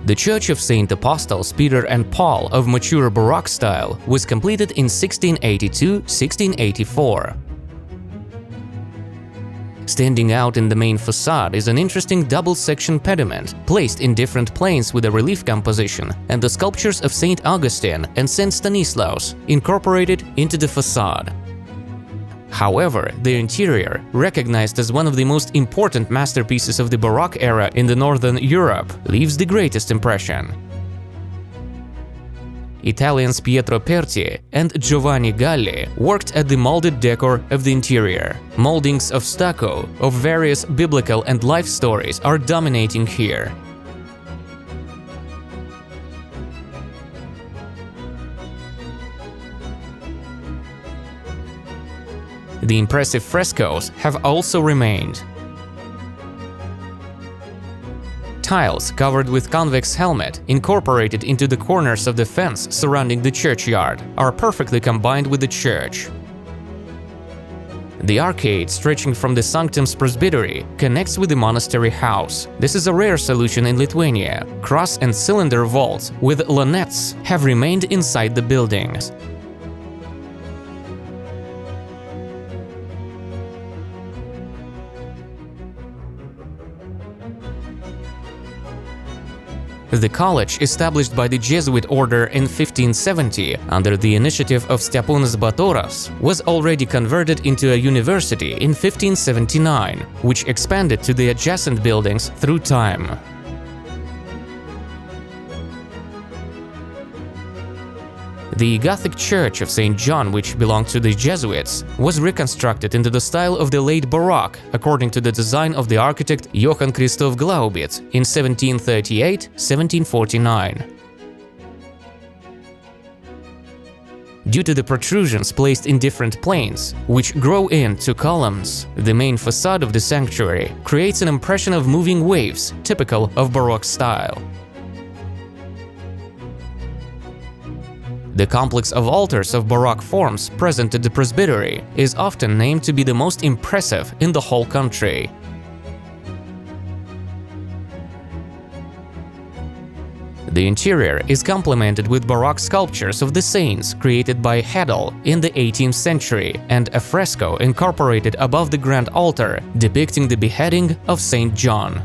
The Church of St. Apostles Peter and Paul of mature Baroque style was completed in 1682–1684. Standing out in the main facade is an interesting double-section pediment, placed in different planes with a relief composition, and the sculptures of St. Augustine and St. Stanislaus incorporated into the facade. However, the interior, recognized as one of the most important masterpieces of the Baroque era in the Northern Europe, leaves the greatest impression. Italians Pietro Perti and Giovanni Galli worked at the molded decor of the interior. Moldings of stucco of various biblical and life stories are dominating here. The impressive frescoes have also remained. Tiles covered with convex helmet, incorporated into the corners of the fence surrounding the churchyard, are perfectly combined with the church. The arcade stretching from the Sanctum's presbytery connects with the monastery house. This is a rare solution in Lithuania. Cross and cylinder vaults with lunettes have remained inside the buildings. The college, established by the Jesuit Order in 1570 under the initiative of Stephen Bathory, was already converted into a university in 1579, which expanded to the adjacent buildings through time. The Gothic church of St. John, which belonged to the Jesuits, was reconstructed into the style of the late Baroque, according to the design of the architect Johann Christoph Glaubitz in 1738–1749. Due to the protrusions placed in different planes, which grow into columns, the main facade of the sanctuary creates an impression of moving waves, typical of Baroque style. The complex of altars of Baroque forms present at the presbytery is often named to be the most impressive in the whole country. The interior is complemented with Baroque sculptures of the saints created by Hedel in the 18th century and a fresco incorporated above the grand altar depicting the beheading of St. John.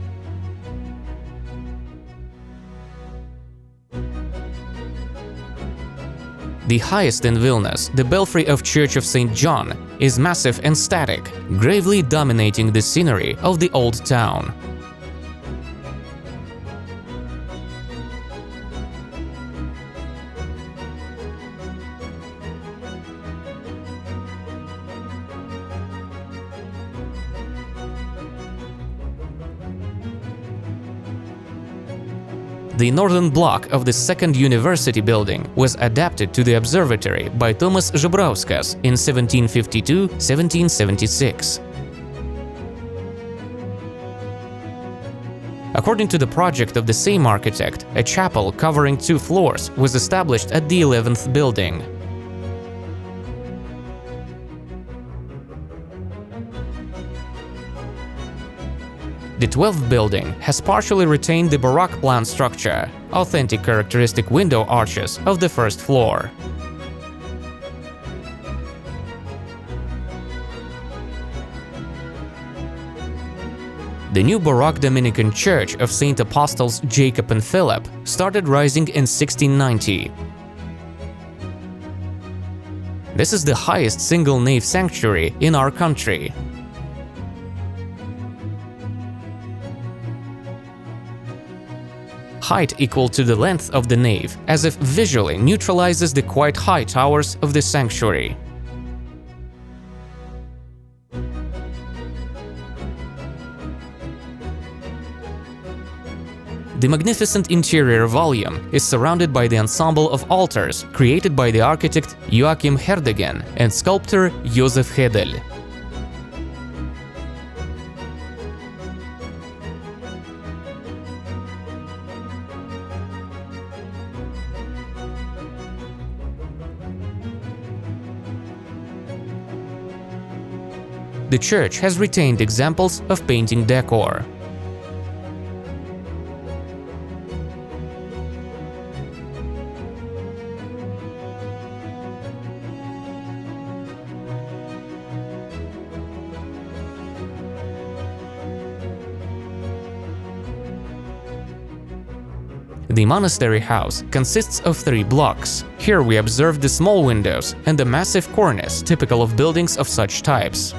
The highest in Vilnius, the belfry of Church of St. John, is massive and static, gravely dominating the scenery of the old town. The northern block of the second university building was adapted to the observatory by Tomas Žebrauskas in 1752–1776. According to the project of the same architect, a chapel covering 2 floors was established at the 11th building. The 12th building has partially retained the Baroque plan structure, authentic characteristic window arches of the first floor. The new Baroque Dominican Church of St. Apostles Jacob and Philip started rising in 1690. This is the highest single-nave sanctuary in our country. Height equal to the length of the nave, as if visually neutralizes the quite high towers of the sanctuary. The magnificent interior volume is surrounded by the ensemble of altars created by the architect Joachim Herdegen and sculptor Josef Hedel. The church has retained examples of painting decor. The monastery house consists of 3 blocks. Here we observe the small windows and the massive cornice typical of buildings of such types.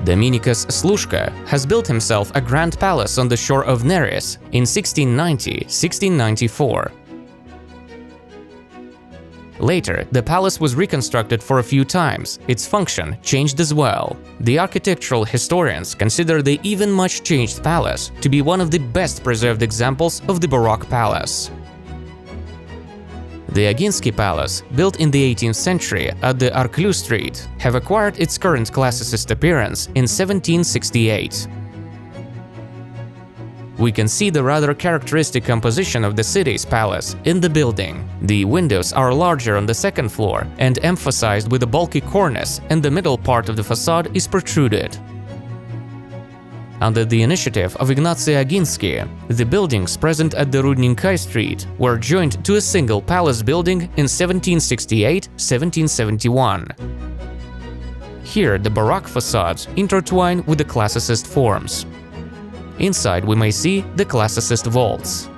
Dominicus Služka has built himself a grand palace on the shore of Neris in 1690–1694. Later, the palace was reconstructed for a few times. Its function changed as well. The architectural historians consider the even much changed palace to be one of the best preserved examples of the Baroque palace. The Aginski Palace, built in the 18th century at the Arklių Street, have acquired its current classicist appearance in 1768. We can see the rather characteristic composition of the city's palace in the building. The windows are larger on the second floor and emphasized with a bulky cornice, and the middle part of the facade is protruded. Under the initiative of Ignacy Aginski, the buildings present at the Rudninkai Street were joined to a single palace building in 1768–1771. Here, the Baroque facades intertwine with the classicist forms. Inside we may see the classicist vaults.